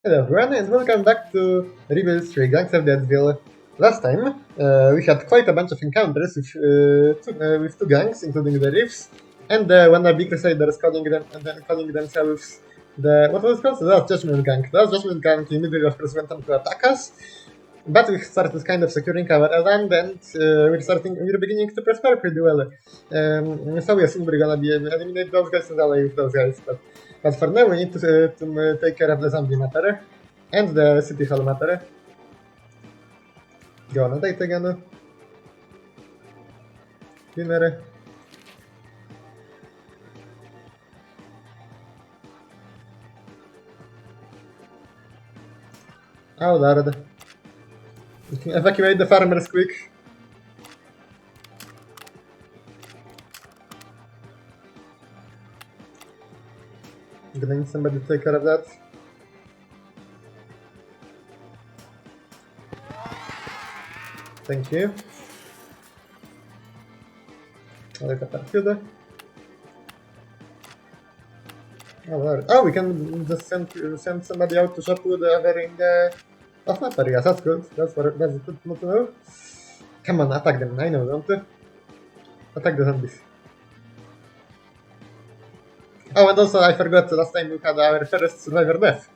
Hello everyone and welcome back to Rebels 3 Gangs of Deadsville. Last time we had quite a bunch of encounters with two gangs, including the Reefs, and the wannabe Crusaders calling themselves what was it called? The Last Judgment Gang. The Last Judgment Gang immediately of course went on to attack us, but we started kind of securing our land and we're beginning to prosper pretty well. So we assume we're gonna be eliminate those guys and ally with those guys, but for now we need to take care of the zombie matter and the city hall matter. Go on a date again. Dinner. Oh lord. Evacuate the farmers quick. I'm gonna need somebody to take care of that. Thank you. I'll let the Oh lord. Oh, we can just send somebody out to shop with wearing off map areas. That's good. That's good to know. Come on, attack them. I know, don't you? Attack the zombies. Oh, and also I forgot last time we had our first survivor death.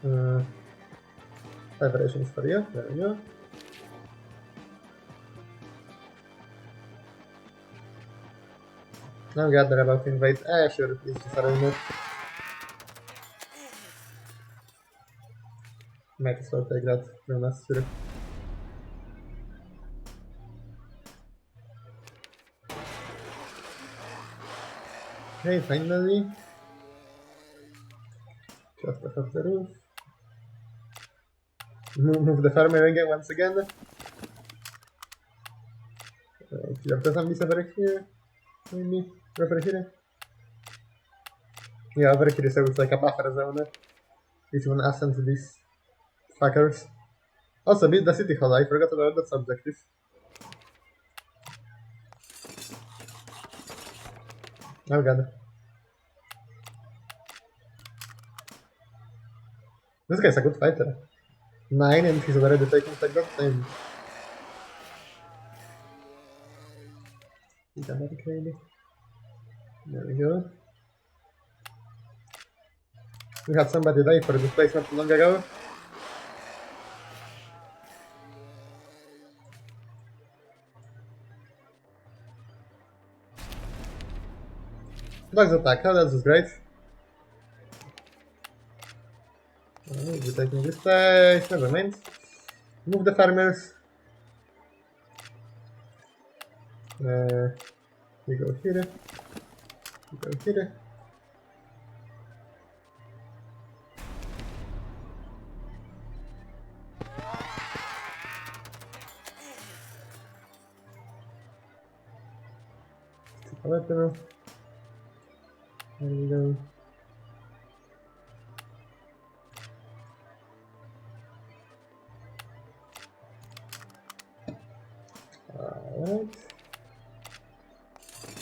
5 rations for you. There we go. Now we are about to invade. Sure, please just arena. Might as well take that from us, sure. Okay, finally. Just off the roof. Move the farmer again once again. Kill the zombies over here. Maybe. Over here. Yeah, over here so it's like a buffer zone. Which one ascends these fuckers. Also, build the city hall. I forgot about that objective. Oh god. This guy's a good fighter. 9 and he's already taking like that time. There we go. We had somebody die for this place not too long ago. Dogs attack, oh that's just great. We're taking this place, never mind. Move the farmers. We go here. We go here. There we go. Alright.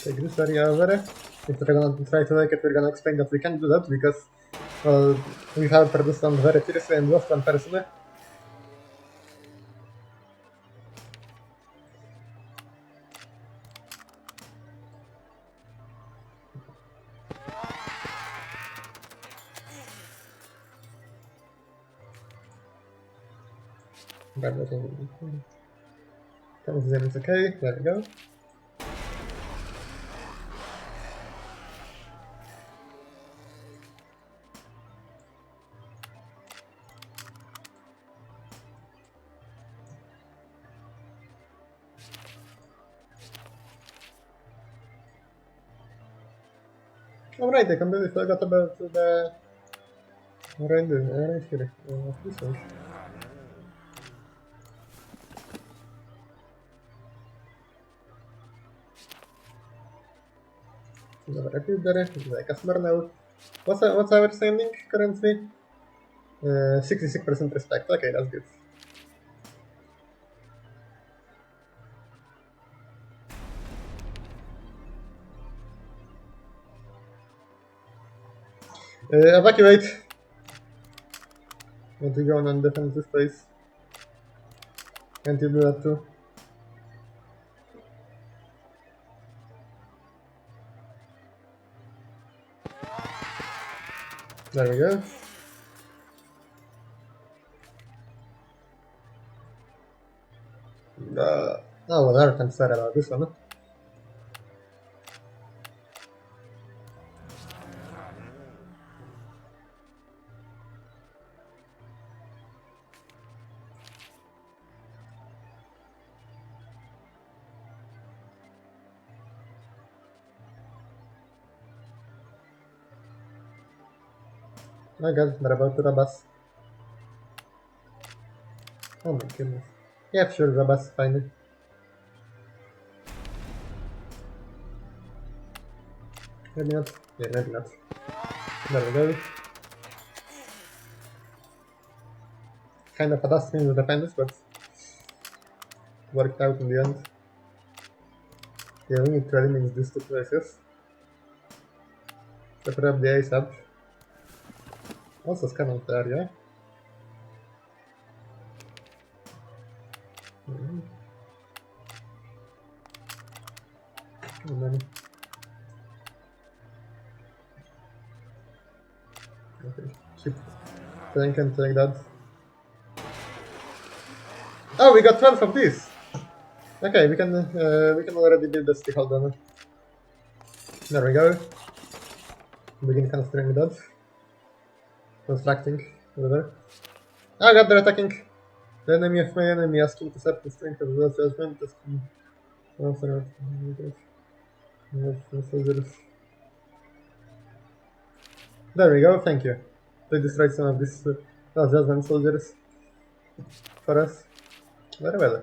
Take this area over. If we're gonna try to make it, we're gonna explain that we can't do that because, well, we have produced one very fiercely and lost one person. But I think it's okay. There we go. Alright, I completely forgot about the right here. This one. Dobra, there is like a customer now. What's our standing currently? 66% respect. Okay, that's good. Evacuate. Can't you go on defensive space? Can't you do that too? There we go. Oh, well, I can't start about this one. Oh god, they're about to rob us. Oh my goodness. Yeah, sure, rob us, fine. Maybe not. Yeah, maybe not. There we go. Kind of a dust in the defenders, but worked out in the end. Yeah, we need to eliminate these two places. Separate the ace up. Also scan out the area. And then... Okay, keep tank and take that. Oh, we got 12 of these! Okay, we can already build the stick, hold on. There we go. Begin constructing that. Constructing, whatever. Oh god, they're attacking! The enemy of my enemy asking to set the strength of the judgment. There we go, thank you. They destroyed some of these judgment soldiers for us. Very well.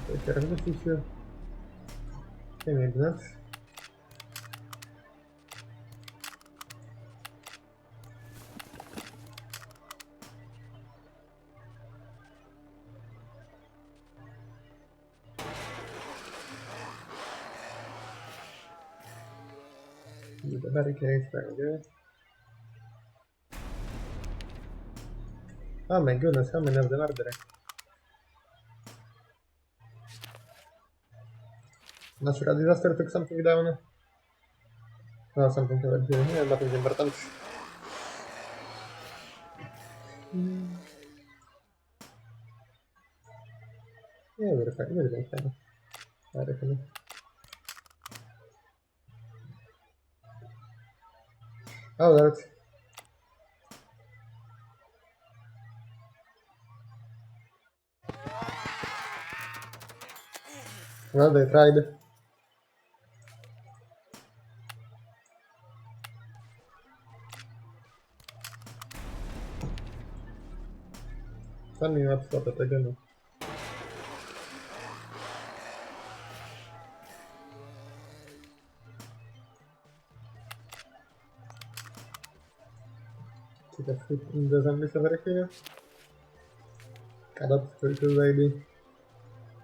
Take care of this issue. Okay, maybe not. With the barricades, there we go. Oh my goodness, how many of them are there? Natural disaster took something down. Oh, something over here. Yeah, nothing important. Yeah, we're fine. We're doing fine. I reckon. Oh, that's... Well, they tried. Tell me not to stop it again. Take a foot in the zombies over here. Cut up spiritual lady.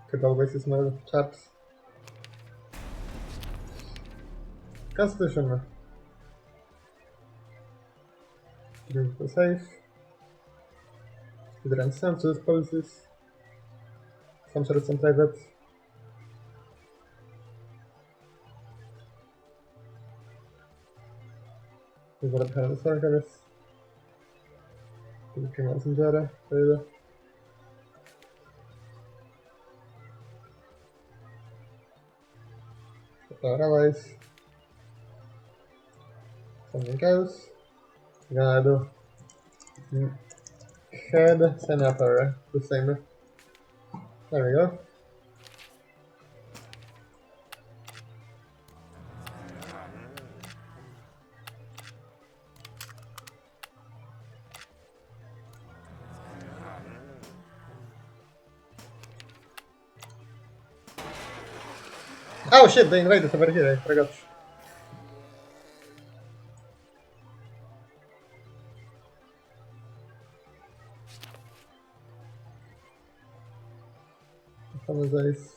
Could always smell chaps. Constitution. Drink the safe. Hydran census policies. Some sort of some private. Wybrać Harry Sorgers. Kilka Messengera. Tyle. Allies. Something else. Gonna do head senator. The same. There we go. Oh shit, they invaded over here, I forgot. Apologize.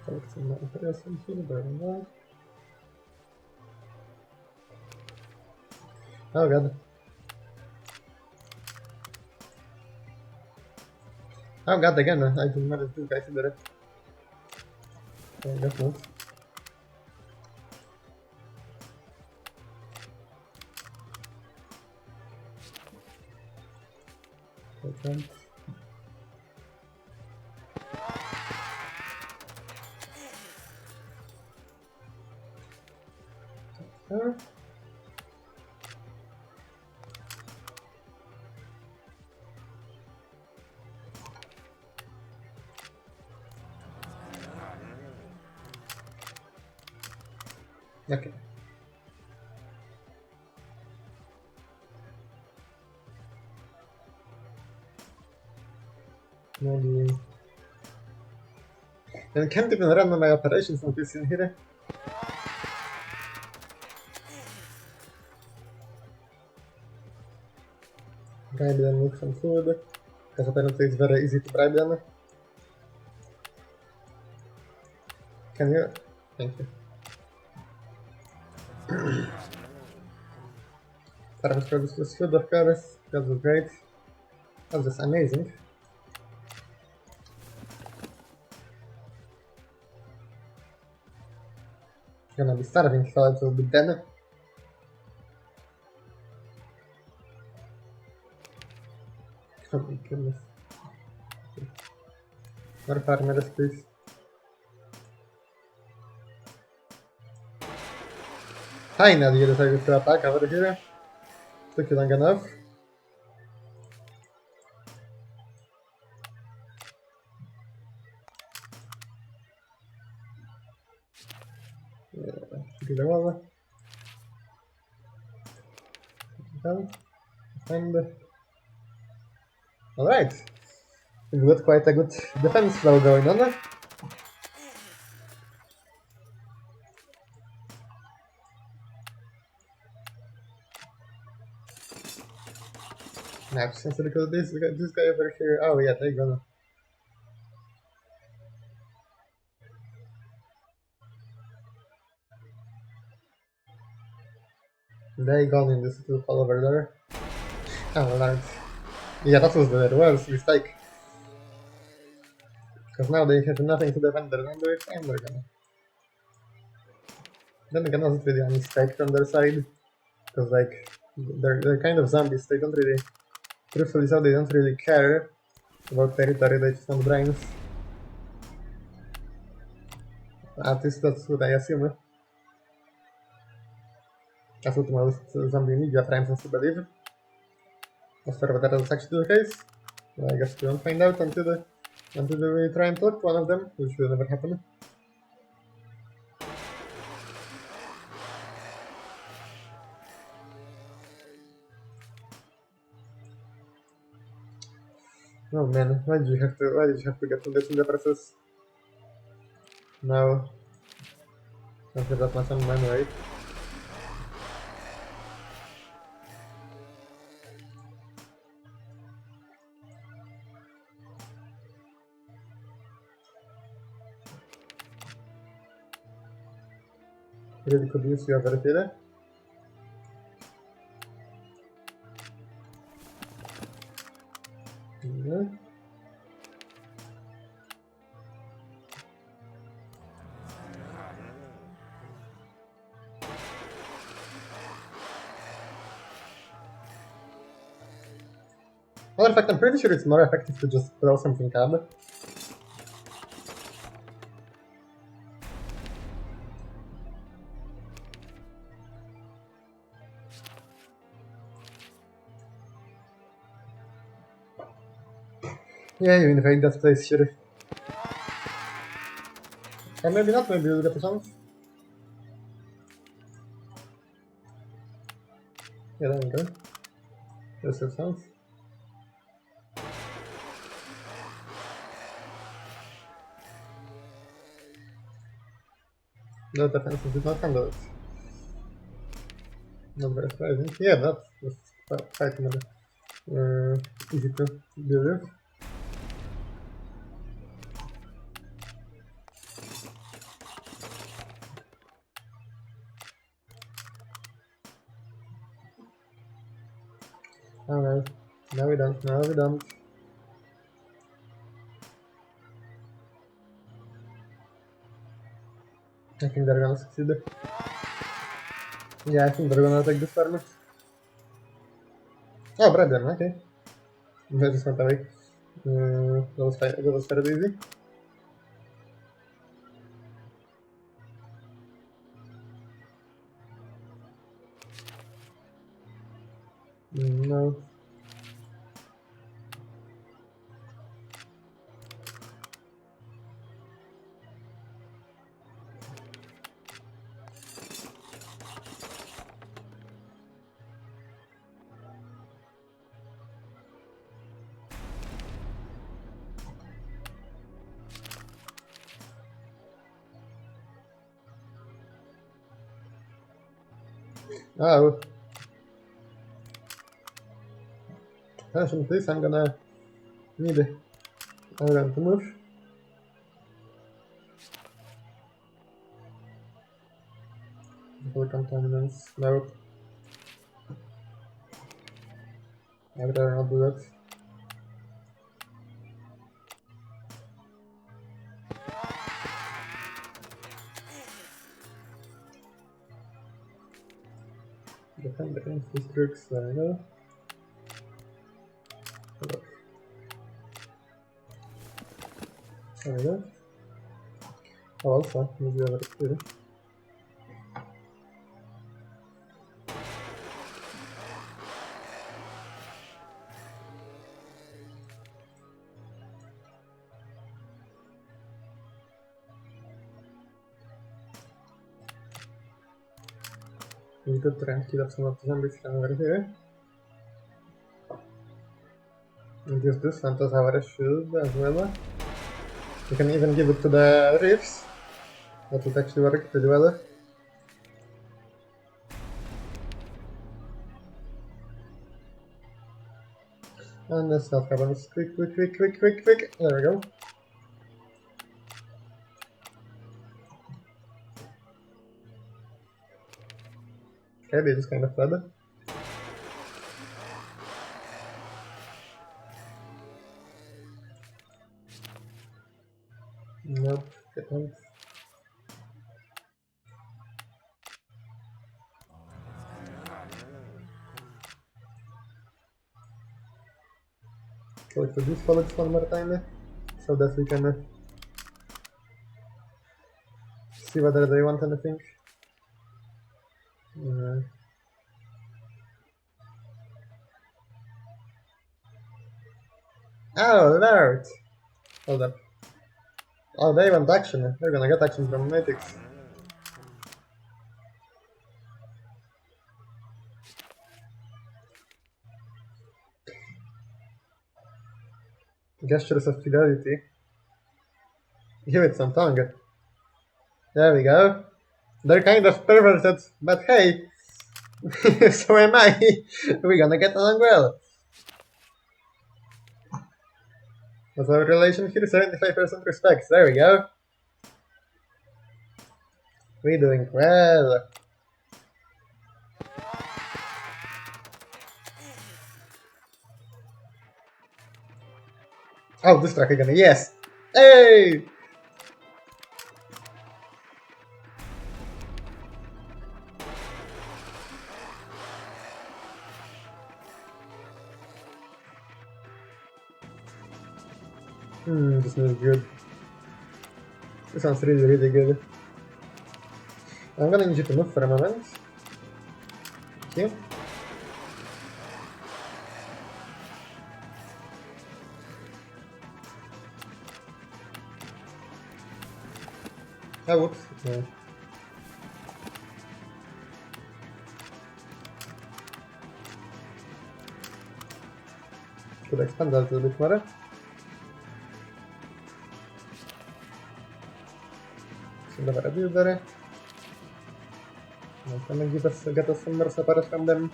Collect some materials in here, there we go. Oh god. Oh god, again, I didn't manage to guys did it. I guess not. I can't. Oh. Okay. Maybe. I can't even run my operations on this in here. Maybe then make some food. Because apparently it's very easy to bribe them. Can you? Thank you. Farmers produce this food, of course. That was great. That was just amazing. Gonna be starving, so it will be dead. Oh my goodness. More farmers, please. Finally, you decided to attack over here. Took you long enough. To the wall. And alright. We've got quite a good defense flow going on. Now, since because this guy over here. Oh yeah, they gonna. They gone in this little hole over there. Oh lord. Yeah, that was the worst mistake. Because now they have nothing to defend their land with, and they're gonna. Then again, wasn't really a mistake from their side. Because like they're kind of zombies. They don't really, truthfully, so they don't really care about territory. They just want brains. At least that's what I assume. That's what most zombie media primes us to believe. As for whether that's actually the case, well, I guess we won't find out until we try and talk to one of them, which will never happen. Oh man, why did you have to get to this in the process? No. Don't have that much on mind, right? Really could use your verify. Yeah. Well, in fact, I'm pretty sure it's more effective to just throw something up. Yeah, you invade that place, sure. Or maybe not, maybe we'll get a chance. Yeah, there we go. There's a chance. The defenses did not handle it. Not very surprising. Yeah, that's quite easy to deal with. Alright, now we don't, now we don't. I think they're gonna succeed. Yeah, I think they're gonna take this turn. Oh, Brendan, okay. That just went away. That was fairly easy. No. Oh. Attention please, I'm gonna need Iron to move. Before contaminants. No. I would rather not do that. Defend against these tricks, there we go. There we go. Oh, also, use the other too. We could try and kill up some of the zombies from over here. And use this one as our shield as well. We can even give it to the reefs. That would actually work pretty well. And let's not happens. Quick, quick, quick, quick, quick, quick. There we go. Okay, they just kind of fled. Nope, didn't. Collect these bullets one more time, so that we can see whether they want anything. Oh, Lord! Hold up. Oh, they want action. They're gonna get action from Mythics. Gestures of fidelity. Give it some tongue. There we go. They're kind of perverted, but hey, so am I. We're gonna get along well. What's our relation here? 75% respect. There we go. We're doing well. Oh, this track again. Yes. Hey! This is good. This sounds really, really good. I'm gonna need you to move for a moment. Thank you. Oh, whoops. Yeah. Could expand that a little bit more. Should have a builder. That's gonna get us some more support from them.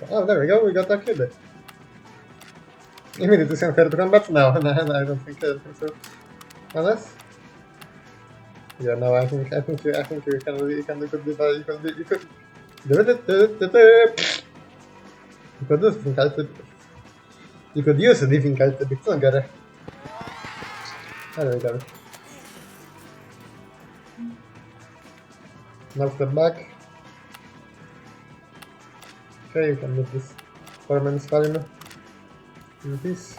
Oh, there we go, we got that kid. Immediately send her to combat? No, no, I don't think so. Unless? Yeah, no, I think you can do you could do it. You could do something. You could use a difficult a bit longer. There we go. Now step back. Okay, you can move this performance column in peace.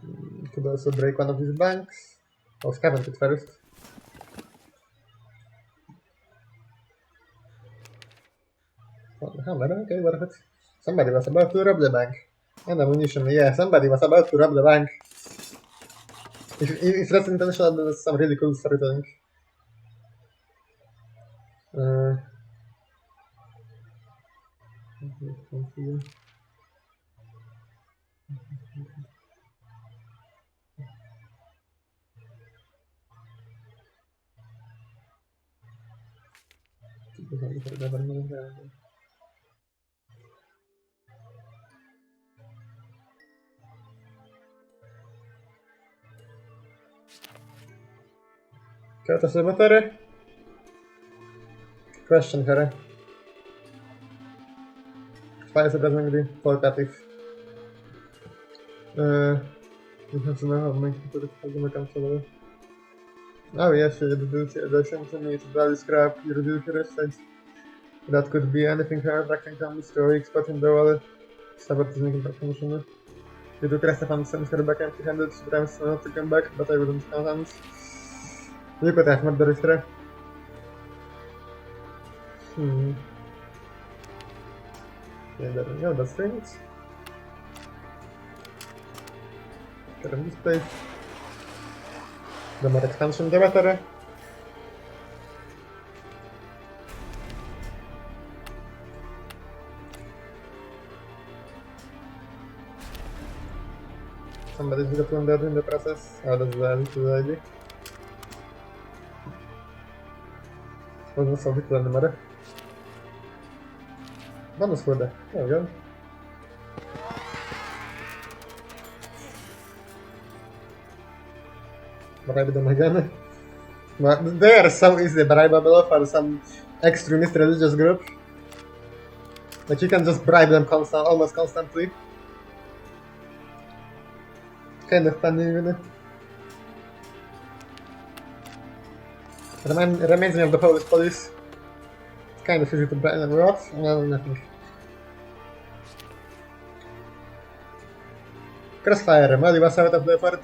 You could also break one of these banks. Oh, scavenge it first. Oh, the hammer, okay, worth it. Somebody was about to rob the bank. And ammunition, yeah, somebody was about to rob the bank. If that's intentional, then it's some really cool storytelling. Kto to sobie Question her. Fire surprisingly talkative. You have to know how to make the controller. Oh yes, you reduce the addition to me to value scrap, you reduce your estate. That could be anything from attracting comes to weak spot in the wallet. Sabot is making function. You do rest of send her back empty handed, sometimes not to come back, but I wouldn't count hands. You could have murder history. Yeah, there we go, that's things. Get in this place. The more expansion, the better. Somebody's got one dead in the process. Oh, that's the idea. Wasn't so big the matter. Bonus for that. There we go. Bribe them again. But they are so easy bribeable for some extremist religious group. Like you can just bribe them almost constantly. Kind of funny, really. Reminds me of the Polish police. It's kind of easy to bribe them. What? No, nothing. Crossfire. Molly was out of the effort.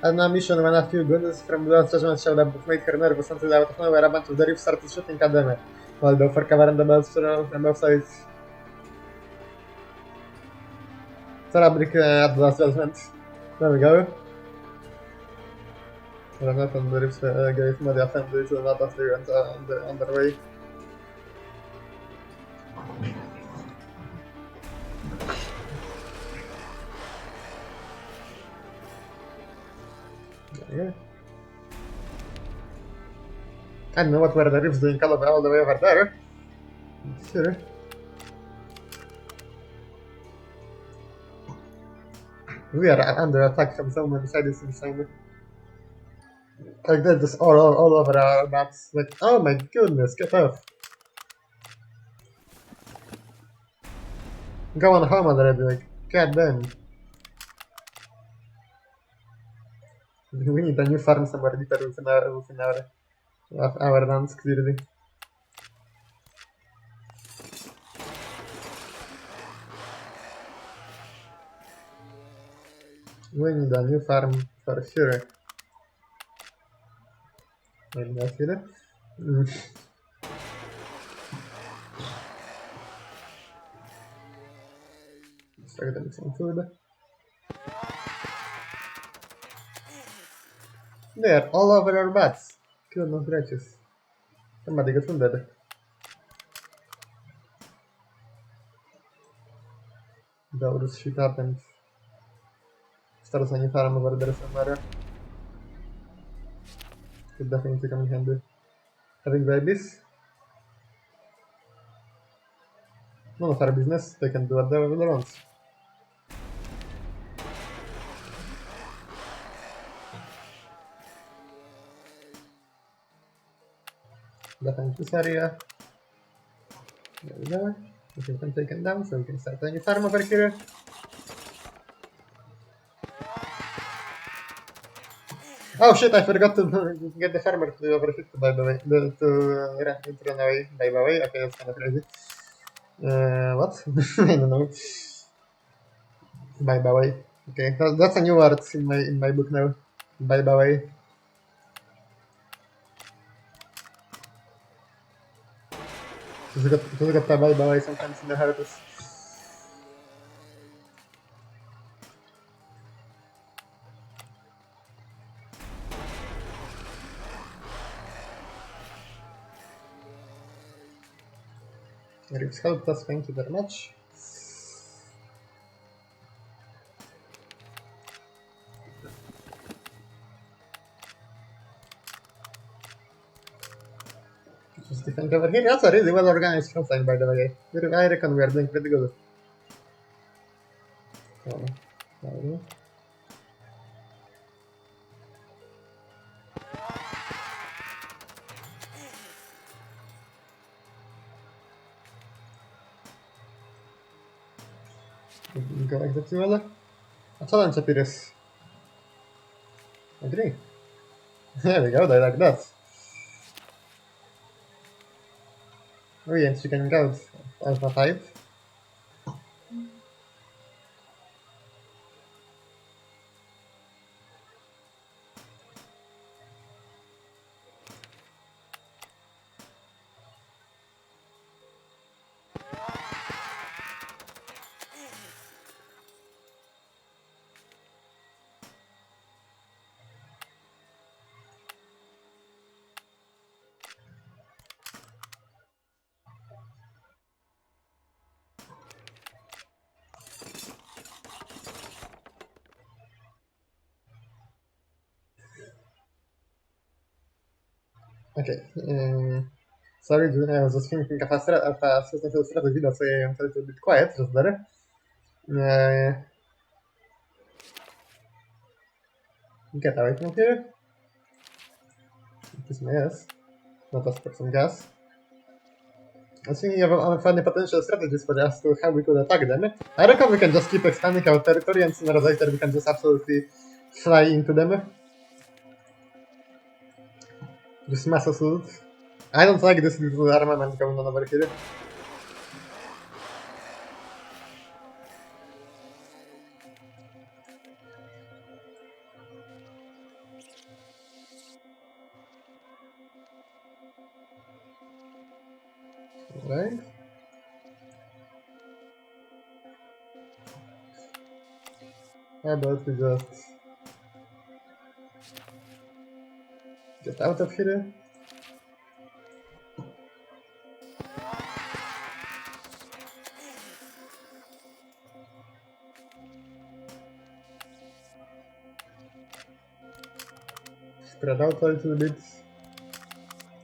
On a mission when a few goons from the last judgment showed up that made her nervous until out of nowhere a bunch of the reef started shooting at them. While they were covering the bells on both sides. Celebrity at the last judgment. There we go. Renat and the reefs gave Molly a family to not after on their way. Yeah. I don't know what were the reefs doing all the way over there. Sure. We are under attack from so many sides inside. Like they're just all over our maps. Like, oh my goodness, get off. Go on home already, like, god damn. We need a new farm somewhere deeper within our lands, clearly. We need a new farm for sure. Maybe that's it. Mm. Start them some food. They're all over our butts. Goodness gracious. Somebody got wounded. Though this shit happens. Start any farm over there somewhere. Could definitely come in handy. Having babies? None of our business. They can do what they want. Defend this area. There we go. We can take it down, so we can start any farm over here. Oh shit, I forgot to get the farmer to overhit, by the way. To run away, by the way. Okay, that's kind of crazy. What? I don't know. By the way. Okay, that's a new word in my book now. By the way. To got by the way sometimes in the herpes. Rips helped us, thank you very much. Just defend over here. That's a really well organized front line, by the way. I reckon we are doing pretty good. Oh, go like that, well. A challenge appears. Agree. There we go, they like that. Oh yeah, she can go Alpha 5. Okay. Sorry, June, I was just thinking of a certain strategy, that's why I am a little bit quiet just there. Get away from here. Kiss my ass. Let us put some gas. I was thinking of funny potential strategies for us to how we could attack them. I reckon we can just keep expanding our territory and sooner or later we can just absolutely fly into them. Just mass assault. I don't like this little armament going on over here. Right? How about we just get out of here? Spread out a little bit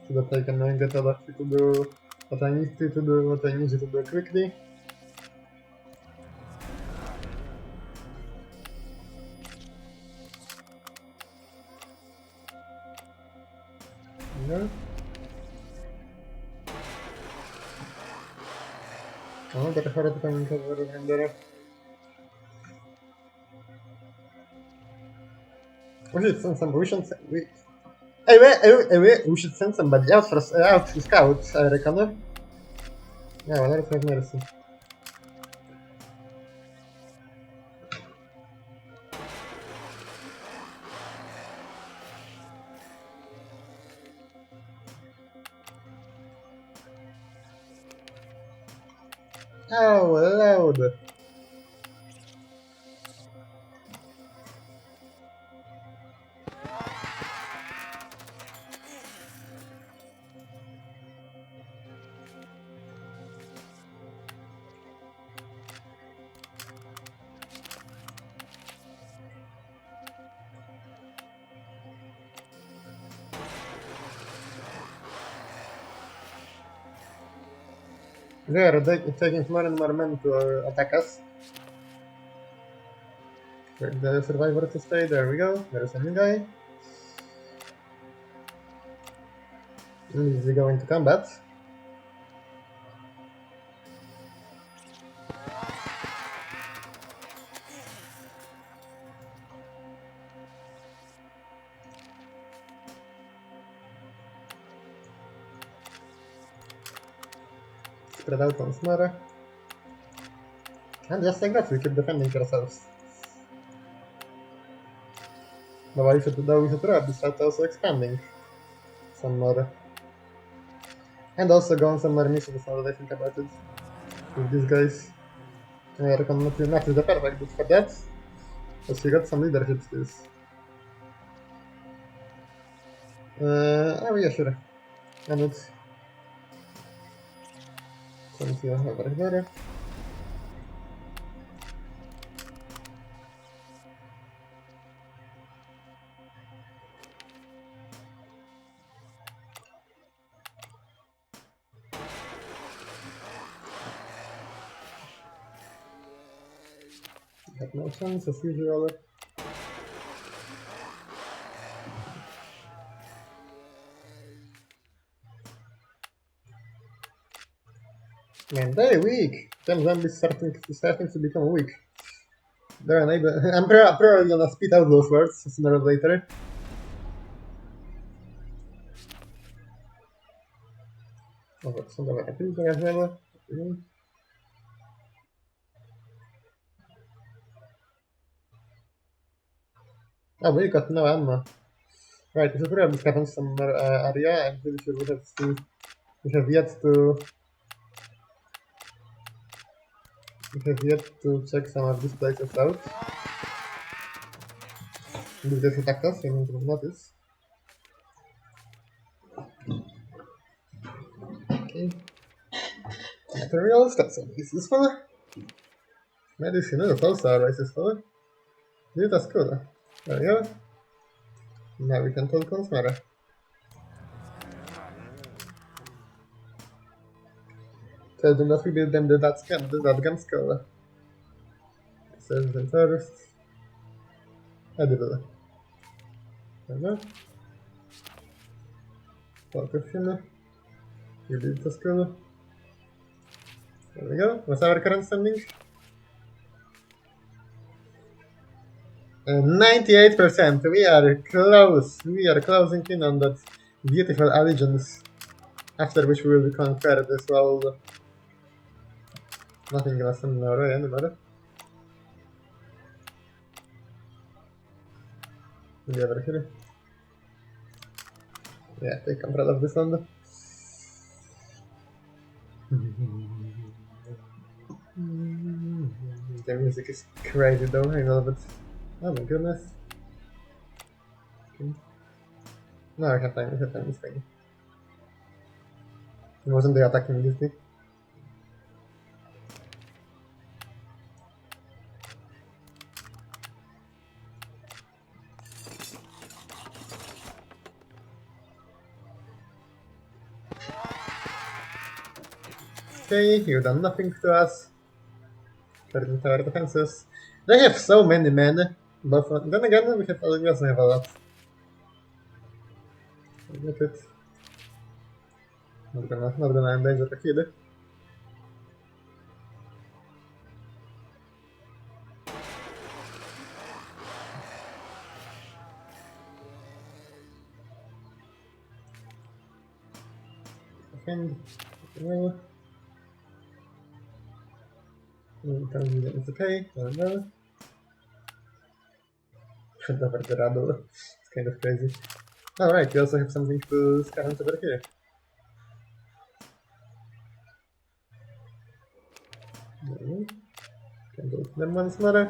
so that I can get Adachi to do what I need to do, what I need you to do quickly. Yeah. Oh, better hurry up and cover in there. We should send some. We should send somebody out for out to scout, I reckon. Yeah, well, let's have mercy. Oh, loud! They are taking more and more men to attack us. The survivor to stay, there we go. There is a new guy. Easily go into combat. Spread out once more. And just like that, we keep defending ourselves. Though we should probably start also expanding some more. And also go on some more missions now that I think about it. With these guys. I reckon not is the perfect bit for that. But we got some leadership skills. Oh yeah, sure. And it's something over there. Have no chance as usual. Man, very weak. Them zombies starting to become weak. They're unable. I'm probably gonna spit out those words sooner or later. Oh, but some of it there as well. Oh, we got no ammo. Right, we should probably scavenge some more area. I'm pretty sure we have yet to check some of these places out. If there's attack us, I need to notice. Okay. Materials, that's always useful. Medicine is also always useful. Yeah, that's cool. There we go. Now we can talk on Smara. Tell them that we build them that gun skull. Says them first. Edible. There we go. Talk with him. You build the skull. There we go. What's our current standing? 98%. We are close. We are closing in on that beautiful allegiance. After which we will conquer this world. Nothing gonna stand in our way anymore. We over here. Yeah, take control of this one. The music is crazy though, I love it. Oh my goodness. Okay. No, I have time, it's fine. It wasn't the attacking immediately. Okay, you've done nothing to us. Turning tower defenses. They have so many men, but then again, we also have a lot. Look it. Not gonna endanger the kid. Defend. Well. It's okay, I don't know. Over the rubble. It's kind of crazy. Alright, we also have something to scavenge over here. Go to them once more.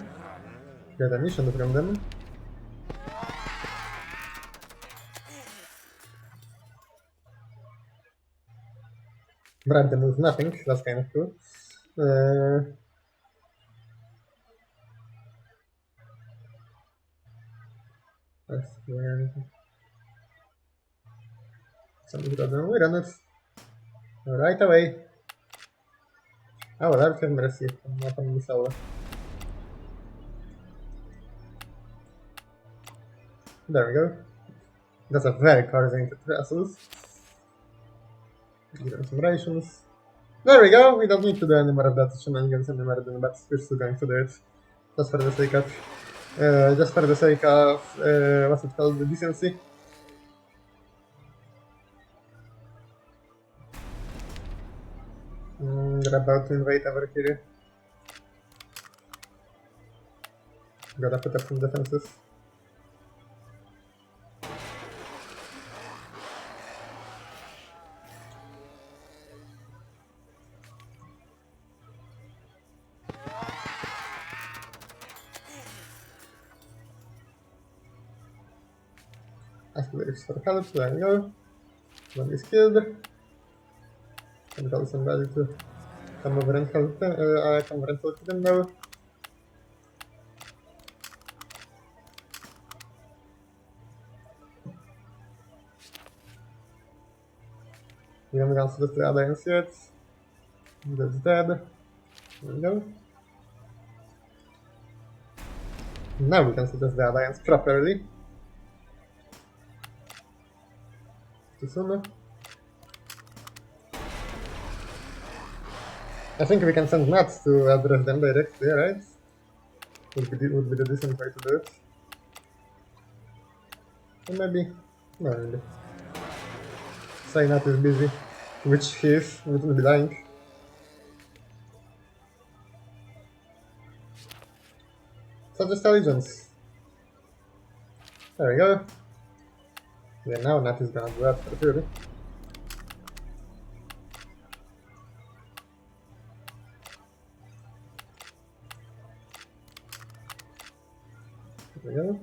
Get a mission from them. Bribe them with nothing, that's kind of cool. Let's run. Something's wrong, we run it right away. Oh, that's impressive. I'm not on the solo. There we go. That's a very coordinated vessels. Give them some rations. There we go, we don't need to do any more of that shenanigans anymore, but we're still going to do it. Just for the sake of what's it called, the decency. They're about to invade over here. Gotta put up some defenses. Ask the lyrics for help, there we go. One is killed. Can tell somebody to come over and help them, come over and talk to them now. We haven't answered the alliance yet. That's dead. There we go. Now we can suggest the alliance properly. Too soon. I think we can send Nats to address them directly, right? Would be the decent way to do it. Or maybe... no, really. Say Nat is busy. Which he is, wouldn't be lying. Suggest allegiance. There we go. Yeah, now Nat is gonna do that for sure. There we go.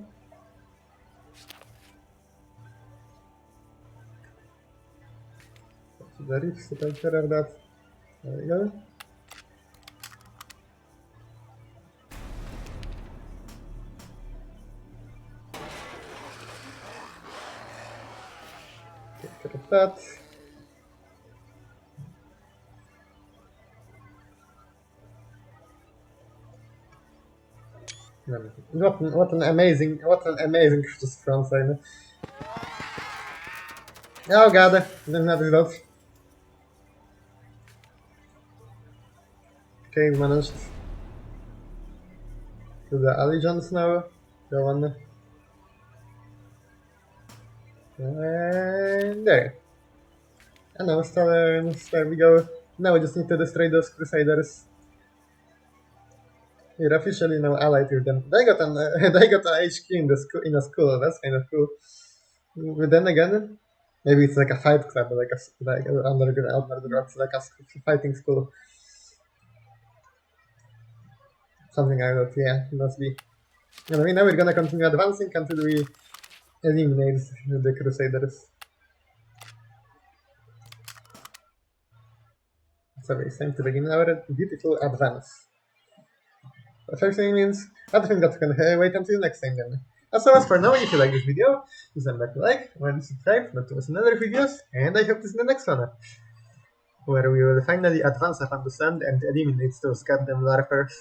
The reefs to take care of that. There we go. Take care of that. What an amazing front side. Oh god, then that is out. Okay, we managed to the allegiance now. Go on. And there. And now Stallions, there we go. Now we just need to destroy those Crusaders. We're officially now allied with them. They got an HQ in a school. That's kind of cool. But then again, maybe it's like a fight club, like underground, like a fighting school. Something like that. Yeah, it must be. Anyway, now we're gonna continue advancing until we eliminate the Crusaders. So it's time to begin our beautiful advance. But first thing means, I think that's gonna wait until next time then. As for now, if you like this video, please don't forget to like, and subscribe not to miss another videos, and I hope to see you in the next one, where we will finally advance upon the sun and eliminate those goddamn larpers.